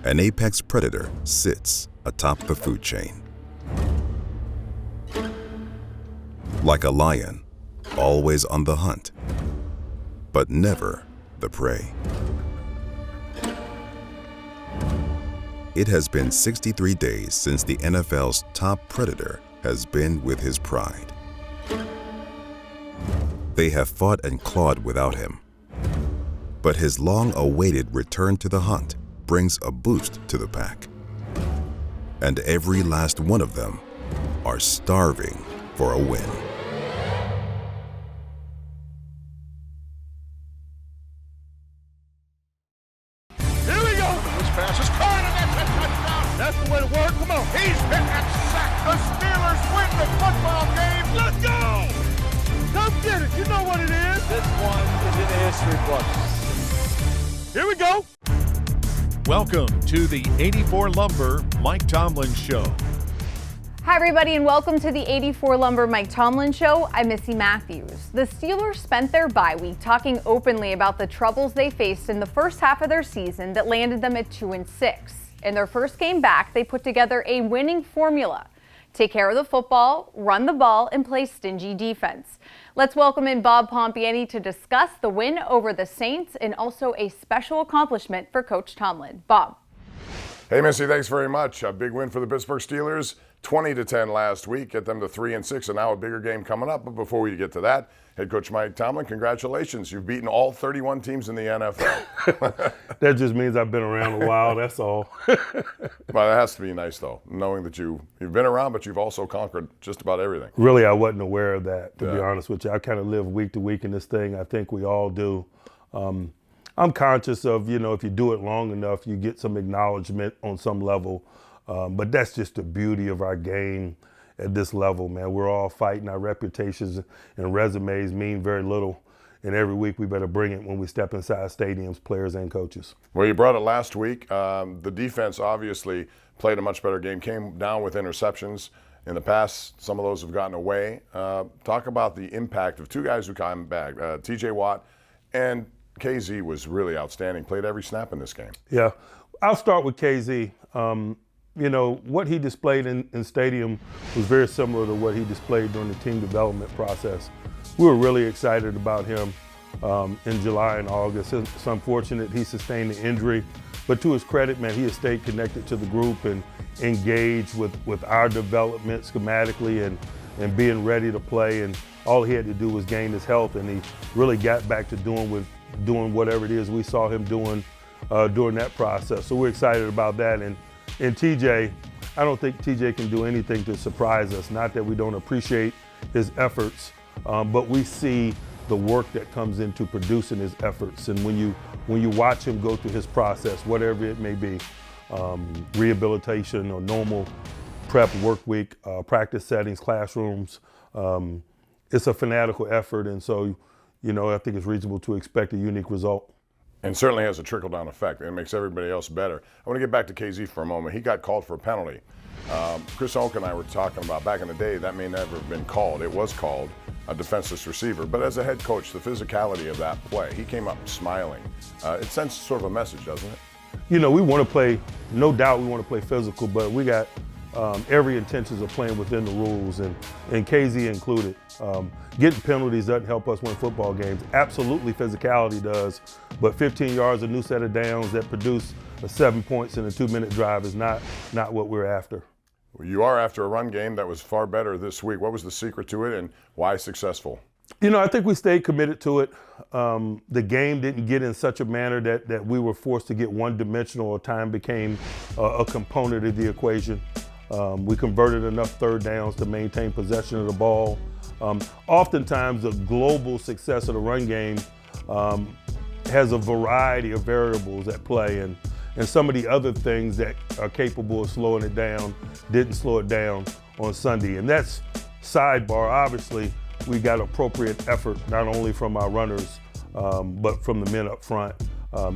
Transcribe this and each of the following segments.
An apex predator sits atop the food chain. Like a lion, always on the hunt, but never the prey. It has been 63 days since the NFL's top predator has been with his pride. They have fought and clawed without him. But his long-awaited return to the hunt brings a boost to the pack. And every last one of them are starving for a win. Here we go. This pass is caught and that's a touchdown. That's the way to work. Come on. He's hit that sack. The Steelers win the football game. Let's go. Come get it. You know what it is. This one is in the history books. Here we go. Welcome to the 84 Lumber Mike Tomlin Show. Hi everybody and welcome to the 84 Lumber Mike Tomlin Show. I'm Missy Matthews. The Steelers spent their bye week talking openly about the troubles they faced in the first half of their season that landed them at 2-6. In their first game back, they put together a winning formula. Take care of the football, run the ball, and play stingy defense. Let's welcome in Bob Pompeani to discuss the win over the Saints and also a special accomplishment for Coach Tomlin. Bob. Hey, Missy, thanks very much. A big win for the Pittsburgh Steelers, 20-10 last week, get them to 3-6, and now a bigger game coming up. But before we get to that, head coach Mike Tomlin, congratulations. You've beaten all 31 teams in the NFL. That just means I've been around a while, that's all. Well, it has to be nice, though, knowing that you've been around, but you've also conquered just about everything. Really, I wasn't aware of that, to be honest with you. I kind of live week to week in this thing. I think we all do. I'm conscious of, if you do it long enough, you get some acknowledgement on some level. But that's just the beauty of our game at this level, man. We're all fighting. Our reputations and resumes mean very little. And every week we better bring it when we step inside stadiums, players and coaches. Well, you brought it last week. The defense obviously played a much better game, came down with interceptions. In the past, some of those have gotten away. Talk about the impact of two guys who came back, TJ Watt and KZ was really outstanding, played every snap in this game. Yeah, I'll start with KZ. What he displayed in stadium was very similar to what he displayed during the team development process. We were really excited about him in July and August. It's unfortunate he sustained the injury, but to his credit, man, he has stayed connected to the group and engaged with our development schematically and being ready to play. And all he had to do was gain his health, and he really got back to doing whatever it is we saw him doing during that process. So we're excited about that. And TJ, I don't think TJ can do anything to surprise us. Not that we don't appreciate his efforts, but we see the work that comes into producing his efforts. And when you watch him go through his process, whatever it may be, rehabilitation or normal prep work week, practice settings, classrooms, it's a fanatical effort. And so, I think it's reasonable to expect a unique result. And certainly has a trickle-down effect, and it makes everybody else better. I want to get back to KZ for a moment. He got called for a penalty. Chris Oak and I were talking about back in the day, that may never have been called. It was called a defenseless receiver. But as a head coach, the physicality of that play, he came up smiling. It sends sort of a message, doesn't it? We want to play, no doubt we want to play physical, but we got every intentions of playing within the rules, and KZ included. Getting penalties doesn't help us win football games. Absolutely physicality does, but 15 yards, a new set of downs that produce 7 points in a 2-minute drive is not what we're after. Well, you are after a run game that was far better this week. What was the secret to it, and why successful? I think we stayed committed to it. The game didn't get in such a manner that we were forced to get one-dimensional, or time became a component of the equation. We converted enough third downs to maintain possession of the ball. Oftentimes, the global success of the run game has a variety of variables at play, and some of the other things that are capable of slowing it down didn't slow it down on Sunday. And that's sidebar. Obviously, we got appropriate effort, not only from our runners, but from the men up front.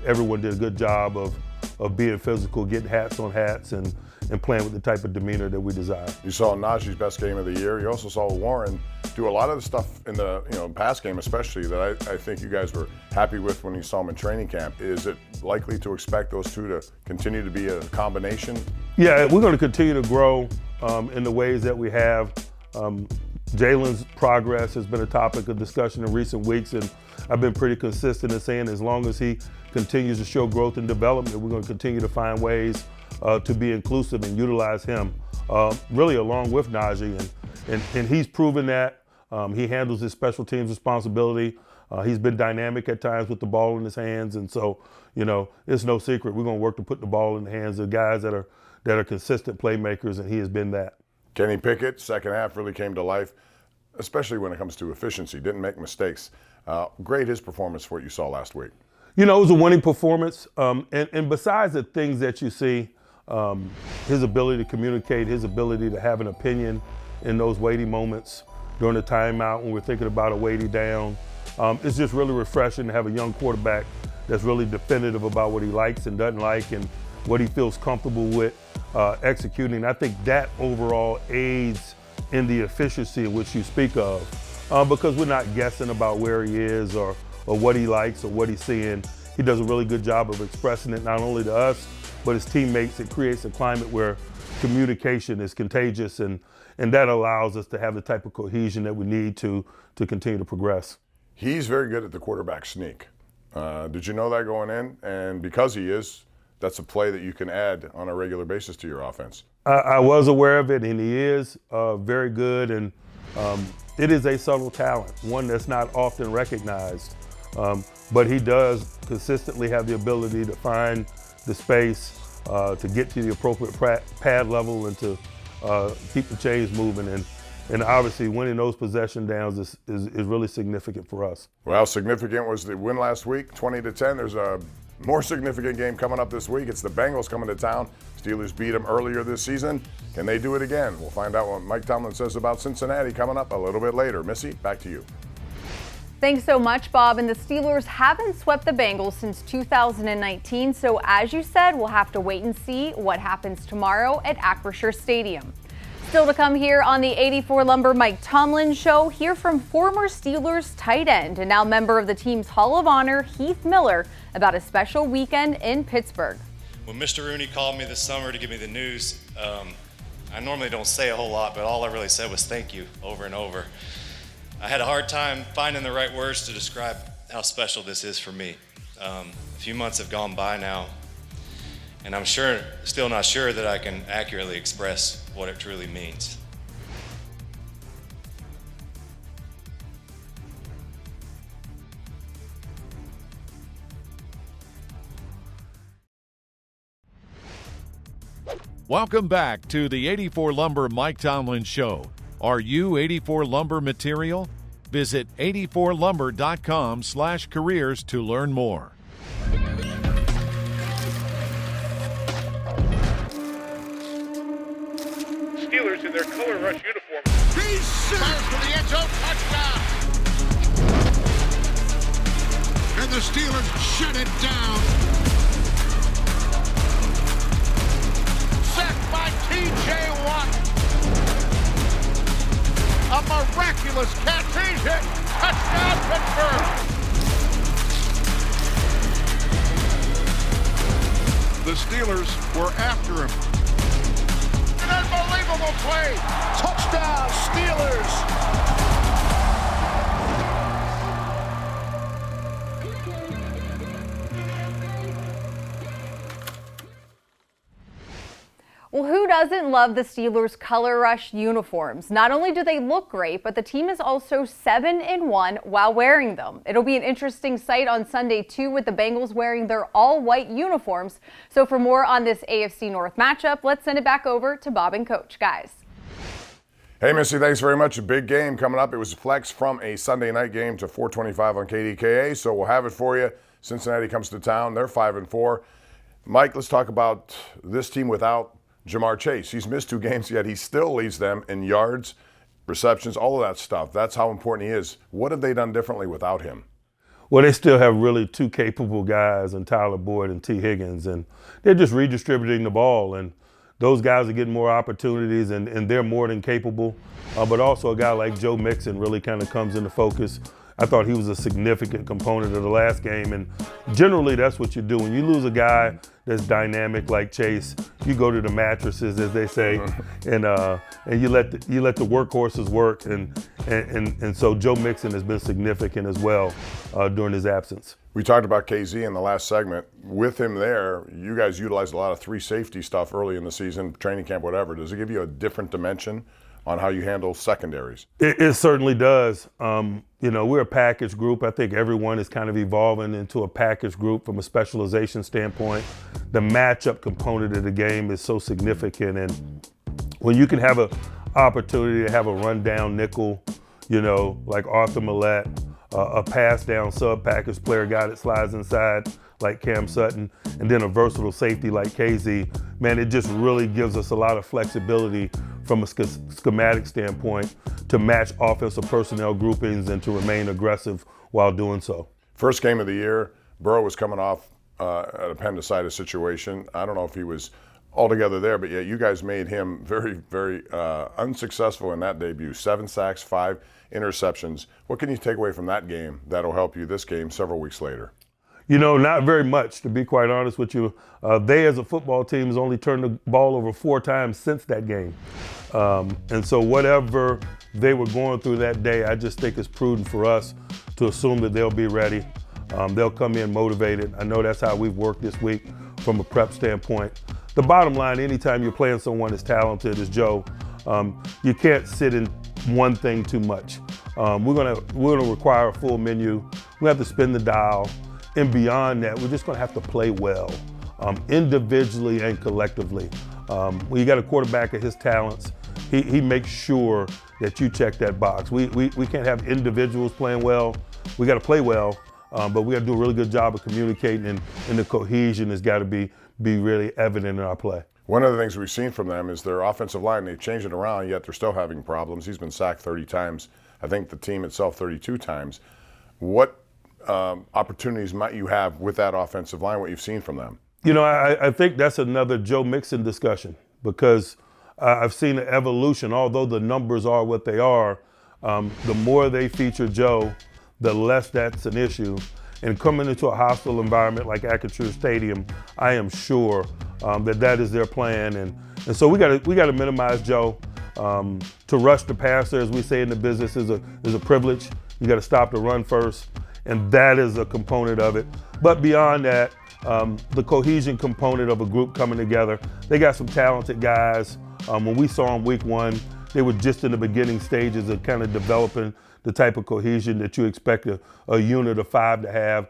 Everyone did a good job of of being physical, getting hats on hats, and playing with the type of demeanor that we desire. You saw Najee's best game of the year. You also saw Warren do a lot of the stuff in the pass game, especially that I think you guys were happy with when you saw him in training camp. Is it likely to expect those two to continue to be a combination? Yeah, we're going to continue to grow in the ways that we have. Jalen's progress has been a topic of discussion in recent weeks, and I've been pretty consistent in saying as long as he continues to show growth and development, we're going to continue to find ways to be inclusive and utilize him, really along with Najee. And he's proven that. He handles his special teams responsibility. He's been dynamic at times with the ball in his hands, and so, it's no secret. We're going to work to put the ball in the hands of guys that are consistent playmakers, and he has been that. Kenny Pickett, second half really came to life, especially when it comes to efficiency. Didn't make mistakes. Grade his performance for what you saw last week. It was a winning performance. And besides the things that you see, his ability to communicate, his ability to have an opinion in those weighty moments during the timeout when we're thinking about a weighty down, it's just really refreshing to have a young quarterback that's really definitive about what he likes and doesn't like and what he feels comfortable with executing. I think that overall aids in the efficiency in which you speak of, because we're not guessing about where he is or what he likes or what he's seeing. He does a really good job of expressing it not only to us, but his teammates. It creates a climate where communication is contagious, and that allows us to have the type of cohesion that we need to continue to progress. He's very good at the quarterback sneak. Did you know that going in? And because he is, that's a play that you can add on a regular basis to your offense. I was aware of it, and he is very good, and it is a subtle talent, one that's not often recognized. But he does consistently have the ability to find the space to get to the appropriate pad level and to keep the chains moving. And obviously winning those possession downs is really significant for us. Well, significant was the win last week, 20-10. There's a more significant game coming up this week. It's the Bengals coming to town. Steelers beat them earlier this season. Can they do it again? We'll find out what Mike Tomlin says about Cincinnati coming up a little bit later. Missy, back to you. Thanks so much, Bob. And the Steelers haven't swept the Bengals since 2019. So as you said, we'll have to wait and see what happens tomorrow at Acrisure Stadium. Still to come here on the 84 Lumber Mike Tomlin Show, hear from former Steelers tight end and now member of the team's Hall of Honor, Heath Miller, about a special weekend in Pittsburgh. When Mr. Rooney called me this summer to give me the news, I normally don't say a whole lot, but all I really said was thank you over and over. I had a hard time finding the right words to describe how special this is for me. A few months have gone by now, and I'm still not sure that I can accurately express what it truly means. Welcome back to the 84 Lumber Mike Tomlin Show. Are you 84 Lumber material? Visit 84lumber.com/careers to learn more. Steelers in their color rush uniform. He's fires for the end zone, touchdown! And the Steelers shut it down. Sacked by T.J. Watt. A miraculous catch. He's hit. Touchdown, Pittsburgh. The Steelers were after him. An unbelievable play. Touchdown, Steelers. Well, who doesn't love the Steelers' color rush uniforms? Not only do they look great, but the team is also 7-1 while wearing them. It'll be an interesting sight on Sunday, too, with the Bengals wearing their all-white uniforms. So for more on this AFC North matchup, let's send it back over to Bob and Coach. Guys. Hey, Missy, thanks very much. A big game coming up. It was flexed from a Sunday night game to 4:25 on KDKA, so we'll have it for you. Cincinnati comes to town. They're 5-4. Mike, let's talk about this team without Jamar Chase. He's missed 2 games, yet he still leads them in yards, receptions, all of that stuff. That's how important he is. What have they done differently without him? Well, they still have really two capable guys in Tyler Boyd and T. Higgins, and they're just redistributing the ball. And those guys are getting more opportunities, and they're more than capable. But also a guy like Joe Mixon really kind of comes into focus. I thought he was a significant component of the last game, and generally that's what you do. When you lose a guy that's dynamic like Chase, you go to the mattresses, as they say, and you let the workhorses work, and so Joe Mixon has been significant as well during his absence. We talked about KZ in the last segment. With him there, you guys utilized a lot of 3 safety stuff early in the season, training camp, whatever. Does it give you a different dimension on how you handle secondaries? It certainly does. We're a package group. I think everyone is kind of evolving into a package group from a specialization standpoint. The matchup component of the game is so significant, and when you can have an opportunity to have a rundown nickel, like Arthur Millette, a pass down sub-package player, guy that slides inside like Cam Sutton, and then a versatile safety like KZ, man, it just really gives us a lot of flexibility from a schematic standpoint to match offensive personnel groupings and to remain aggressive while doing so. First game of the year, Burrow was coming off an appendicitis situation. I don't know if he was altogether there, but yet you guys made him very, very unsuccessful in that debut. 7 sacks, 5 interceptions. What can you take away from that game that'll help you this game several weeks later? Not very much, to be quite honest with you. They, as a football team, has only turned the ball over 4 times since that game. And so whatever they were going through that day, I just think it's prudent for us to assume that they'll be ready. They'll come in motivated. I know that's how we've worked this week from a prep standpoint. The bottom line, anytime you're playing someone as talented as Joe, you can't sit in one thing too much. We're gonna require a full menu. We have to spin the dial. And beyond that, we're just going to have to play well, individually and collectively. When you got a quarterback of his talents, he makes sure that you check that box. We can't have individuals playing well. We got to play well, but we got to do a really good job of communicating, and the cohesion has got to be really evident in our play. One of the things we've seen from them is their offensive line. They've changed it around, yet they're still having problems. He's been sacked 30 times. I think the team itself 32 times. What opportunities might you have with that offensive line, what you've seen from them? I think that's another Joe Mixon discussion, because I've seen an evolution. Although the numbers are what they are, the more they feature Joe, the less that's an issue. And coming into a hostile environment like Acrisure Stadium, I am sure that is their plan. And so we got to minimize Joe. To rush the passer, as we say in the business, is a privilege. You got to stop the run first. And that is a component of it. But beyond that, the cohesion component of a group coming together, they got some talented guys. When we saw them week 1, they were just in the beginning stages of kind of developing the type of cohesion that you expect a unit of 5 to have.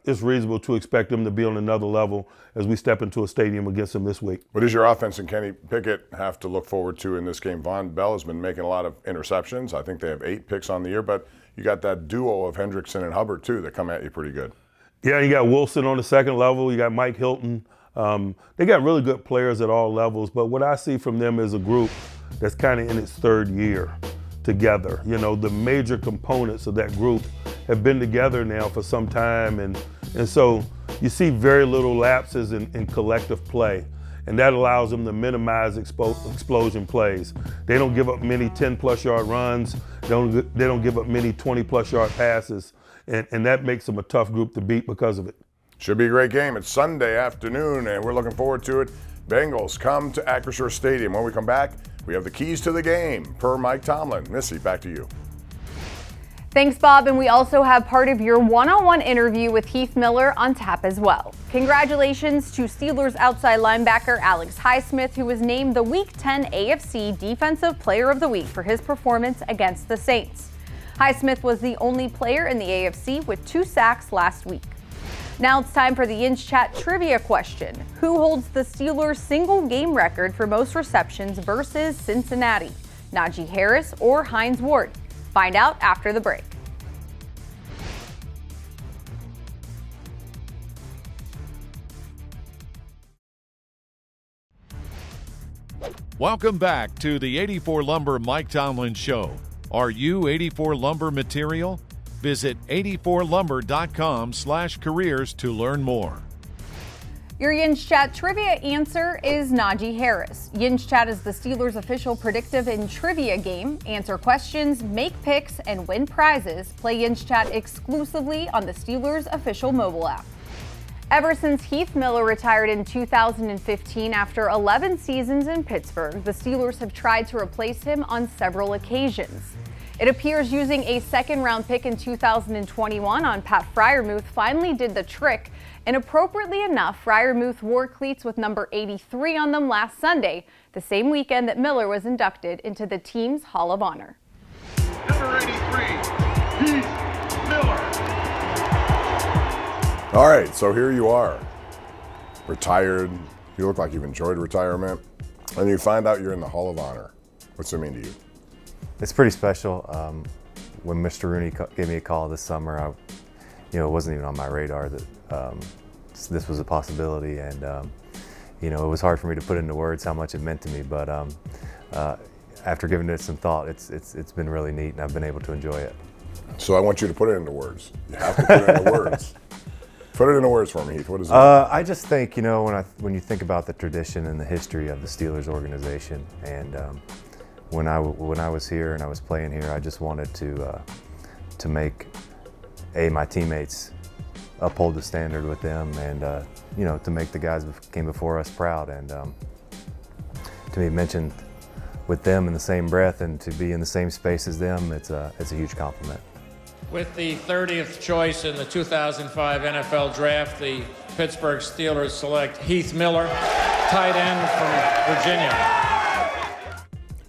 It's reasonable to expect them to be on another level as we step into a stadium against them this week. What does your offense and Kenny Pickett have to look forward to in this game? Von Bell has been making a lot of interceptions. I think they have 8 picks on the year, but you got that duo of Hendrickson and Hubbard, too, that come at you pretty good. Yeah, you got Wilson on the second level. You got Mike Hilton. They got really good players at all levels, but what I see from them is a group that's kind of in its 3rd year together. The major components of that group have been together now for some time, and so you see very little lapses in collective play, and that allows them to minimize explosion plays. They don't give up many 10-plus yard runs. They don't give up many 20-plus yard passes, and that makes them a tough group to beat because of it. Should be a great game. It's Sunday afternoon, and we're looking forward to it. Bengals come to Acrisure Stadium. When we come back, we have the keys to the game, per Mike Tomlin. Missy, back to you. Thanks, Bob. And we also have part of your one-on-one interview with Heath Miller on tap as well. Congratulations to Steelers outside linebacker Alex Highsmith, who was named the Week 10 AFC Defensive Player of the Week for his performance against the Saints. Highsmith was the only player in the AFC with 2 sacks last week. Now it's time for the Inch Chat trivia question. Who holds the Steelers' single game record for most receptions versus Cincinnati? Najee Harris or Hines Ward? Find out after the break. Welcome back to the 84 Lumber Mike Tomlin Show. Are you 84 Lumber material? Visit 84lumber.com/careers to learn more. Your Yinz Chat trivia answer is Najee Harris. Yinz Chat is the Steelers' official predictive and trivia game. Answer questions, make picks, and win prizes. Play Yinz Chat exclusively on the Steelers' official mobile app. Ever since Heath Miller retired in 2015 after 11 seasons in Pittsburgh, the Steelers have tried to replace him on several occasions. It appears using a second-round pick in 2021 on Pat Freiermuth finally did the trick. And appropriately enough, Freiermuth wore cleats with number 83 on them last Sunday, the same weekend that Miller was inducted into the team's Hall of Honor. Number 83, Heath Miller. All right, so here you are, retired. You look like you've enjoyed retirement, and you find out you're in the Hall of Honor. What's it mean to you? It's pretty special. When Mr. Rooney gave me a call this summer, it wasn't even on my radar that this was a possibility, and it was hard for me to put into words how much it meant to me. But after giving it some thought, it's been really neat, and I've been able to enjoy it. So I want you to put it into words. You have to put it into words. Put it into words for me, Heath. What is it? I just think, when you think about the tradition and the history of the Steelers organization, and when I was here and I was playing here, I just wanted to make my teammates uphold the standard with them, and to make the guys who came before us proud, and to be mentioned with them in the same breath and to be in the same space as them, it's a huge compliment. With the 30th choice in the 2005 NFL Draft, the Pittsburgh Steelers select Heath Miller, tight end from Virginia.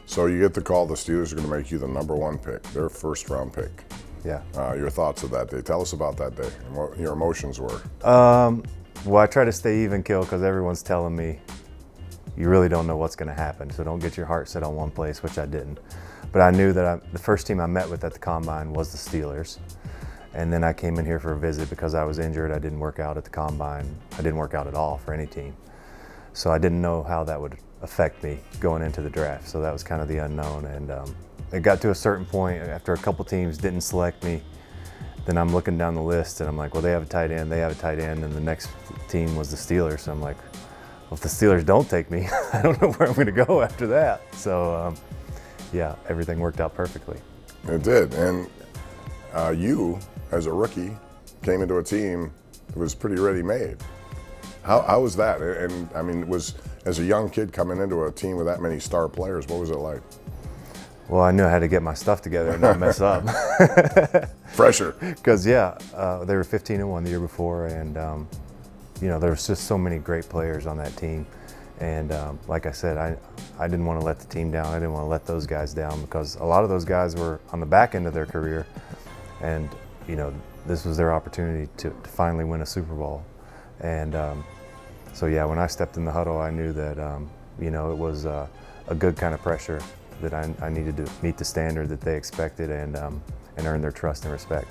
So you get the call, the Steelers are going to make you the number one pick, their first-round pick. Yeah. Your thoughts of that day. Tell us about that day and what your emotions were. Well, I try to stay even keel because everyone's telling me you really don't know what's going to happen, so don't get your heart set on one place, which I didn't. But I knew that the first team I met with at the Combine was the Steelers. And then I came in here for a visit because I was injured. I didn't work out at the Combine. I didn't work out at all for any team. So I didn't know how that would affect me going into the draft. So that was kind of the unknown. And it got to a certain point after a couple teams didn't select me. Then I'm looking down the list and I'm like, well, they have a tight end, and the next team was the Steelers. So I'm like, well, if the Steelers don't take me, I don't know where I'm going to go after that. So yeah, everything worked out perfectly. It did. And you, as a rookie, came into a team that was pretty ready-made. How was that? And I mean, as a young kid coming into a team with that many star players, what was it like? Well, I knew I had to get my stuff together and not mess up. Pressure. Because, they were 15-1 the year before, and, there was just so many great players on that team. And like I said, I didn't want to let the team down. I didn't want to let those guys down because a lot of those guys were on the back end of their career. And, this was their opportunity to finally win a Super Bowl. And so, yeah, when I stepped in the huddle, I knew that, it was a good kind of pressure that I needed to meet the standard that they expected and earn their trust and respect.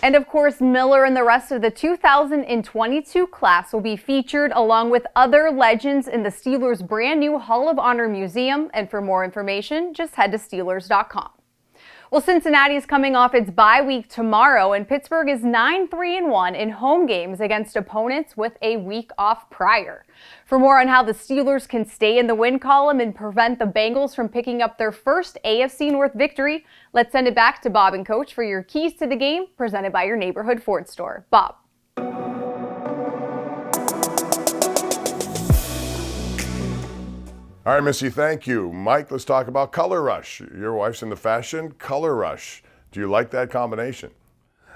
And of course, Miller and the rest of the 2022 class will be featured along with other legends in the Steelers' brand new Hall of Honor Museum. And for more information, just head to Steelers.com. Well, Cincinnati is coming off its bye week tomorrow, and Pittsburgh is 9-3-1 in home games against opponents with a week off prior. For more on how the Steelers can stay in the win column and prevent the Bengals from picking up their first AFC North victory, let's send it back to Bob and Coach for your keys to the game, presented by your neighborhood Ford store. Bob. All right, Missy, thank you. Mike, let's talk about Color Rush. Your wife's into fashion. Color Rush. Do you like that combination?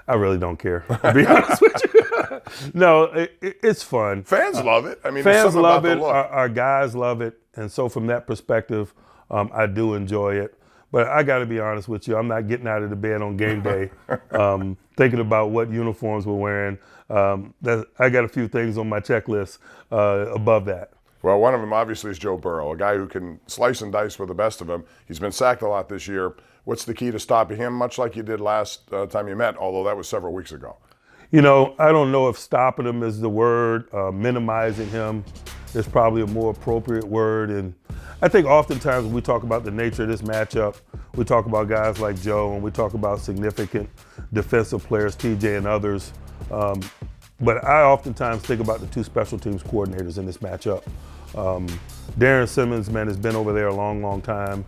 I really don't care, to be honest with you. No, it's fun. Fans love it. I mean, fans love about it. Our guys love it. And so from that perspective, I do enjoy it. But I got to be honest with you, I'm not getting out of the bed on game day thinking about what uniforms we're wearing. I got a few things on my checklist above that. Well, one of them obviously is Joe Burrow, a guy who can slice and dice with the best of them. He's been sacked a lot this year. What's the key to stopping him, much like you did last time you met, although that was several weeks ago? I don't know if stopping him is the word, minimizing him. is probably a more appropriate word. And I think oftentimes when we talk about the nature of this matchup, we talk about guys like Joe and we talk about significant defensive players, TJ and others. But I oftentimes think about the two special teams coordinators in this matchup. Darren Simmons, man, has been over there a long, long time.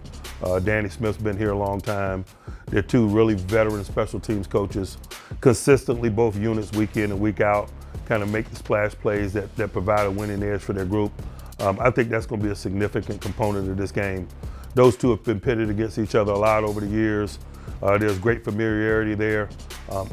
Danny Smith's been here a long time. They're two really veteran special teams coaches. Consistently, both units week in and week out kind of make the splash plays that provide a winning edge for their group. I think that's going to be a significant component of this game. Those two have been pitted against each other a lot over the years. There's great familiarity there.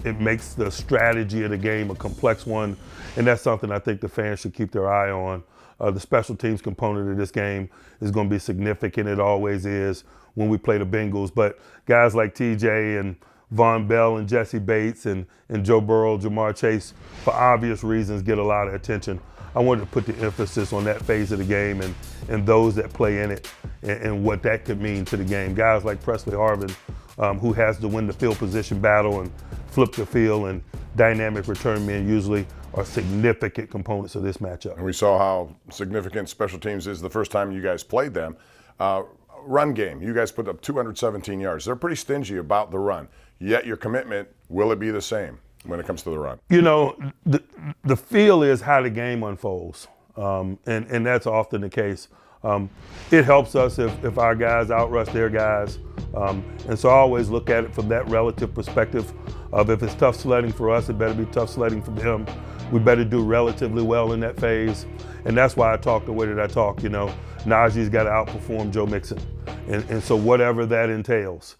It makes the strategy of the game a complex one, and that's something I think the fans should keep their eye on. The special teams component of this game is going to be significant. It always is when we play the Bengals. But guys like TJ and Von Bell and Jesse Bates and Joe Burrow, Jamar Chase, for obvious reasons, get a lot of attention. I wanted to put the emphasis on that phase of the game and those that play in it and what that could mean to the game. Guys like Presley Harvin, who has to win the field position battle and flip the field, and dynamic return men usually are significant components of this matchup. And we saw how significant special teams is the first time you guys played them. Run game, you guys put up 217 yards. They're pretty stingy about the run, yet your commitment, will it be the same when it comes to the run? You know, the feel is how the game unfolds, and that's often the case. It helps us if our guys outrush their guys, and so I always look at it from that relative perspective of if it's tough sledding for us, it better be tough sledding for them. We better do relatively well in that phase, and that's why I talk the way that I talk. You know, Najee's got to outperform Joe Mixon, and so whatever that entails,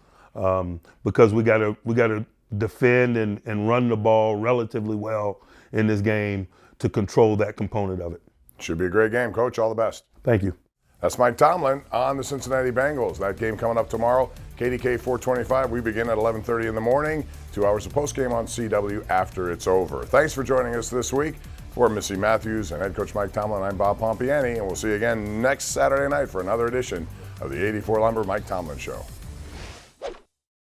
because we got to defend and run the ball relatively well in this game to control that component of it. Should be a great game, Coach. All the best. Thank you. That's Mike Tomlin on the Cincinnati Bengals. That game coming up tomorrow, KDK 425. We begin at 11:30 in the morning. 2 hours of postgame on CW after it's over. Thanks for joining us this week. For Missy Matthews and head coach Mike Tomlin, I'm Bob Pompeani, and we'll see you again next Saturday night for another edition of the 84 Lumber Mike Tomlin Show.